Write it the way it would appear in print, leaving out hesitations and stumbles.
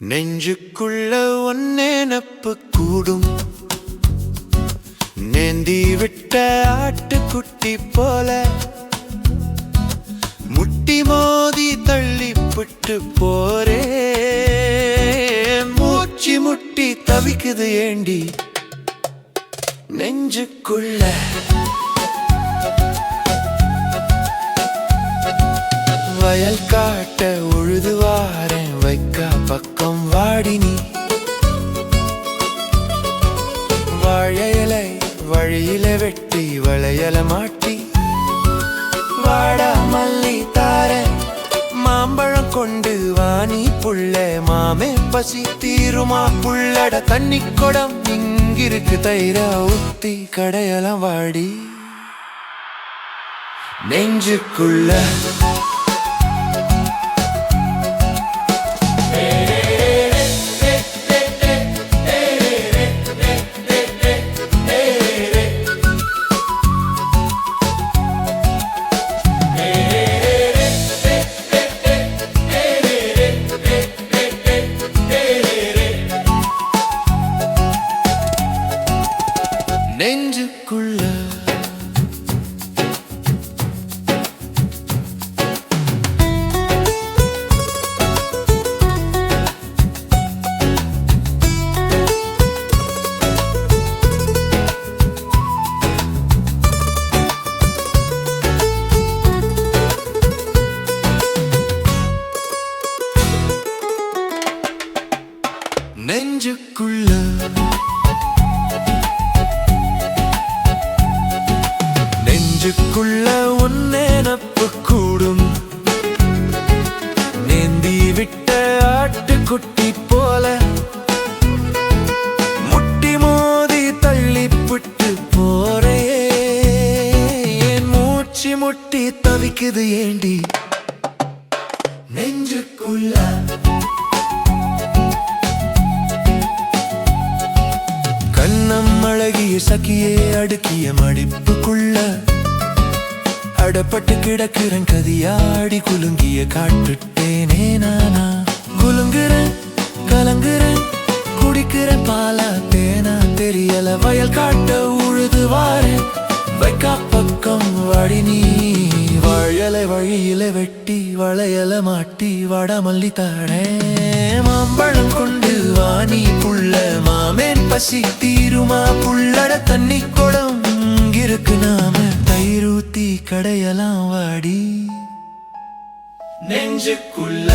நெஞ்சுக்குள்ள ஒன்னேனப்பு கூடும் நேந்தி விட்ட ஆட்டுக்குட்டி போல முட்டி மோதி தள்ளிப்பட்டு போரே மூச்சு முட்டி தவிக்குது ஏண்டி நெஞ்சுக்குள்ள வயல் காட்ட உழுது வாரேன் வைக்கா பக்கம் வாடினி வாழையலை வழியில வெட்டி வளையல மாட்டி வாடா மல்லி தார மாம்பழம் கொண்டு வாணி புள்ள மாமே பசி தீருமா புள்ளட தண்ணி கொடம் இங்கிருக்கு தயிர ஊத்தி கடையலாம் வாடி நெஞ்சுக்குள்ள நெஞ்சுக்குள்ள நெஞ்சுக்குள்ள நெஞ்சுக்குள்ள உன்னேனப்பு கூடும் நேந்தி விட்ட ஆட்டுக்குட்டி போல முட்டி மோதி தள்ளிப்புட்டு போறே என் மூச்சு முட்டி தவிக்குது ஏண்டி நெஞ்சுக்குள்ள கண்ணம் அழகிய சகியே அடுக்கிய மடிப்புக்குள்ள அடப்பட்டு கிடக்குறன் கதியாடி குலுங்கிய காட்டுட்டேனே நானா குலுங்குறேன் கலங்குறேன் குடிக்கிறேன் பாலா தேனா தெரியல வயல் காட்ட உழுது வாரேன் வைக்கா பக்கம் வாடி நீ வாழலை வழியில வெட்டி வளையல மாட்டி வாடாமல்லி தாடே மாம்பழம் கொண்டு வாணி புள்ள மாமேன் பசி தீருமா புள்ளட தண்ணி கொடம் இருக்கு நாம தயிர் ஊத்தி கடையலாம் வாடி நெஞ்சுக்குள்ள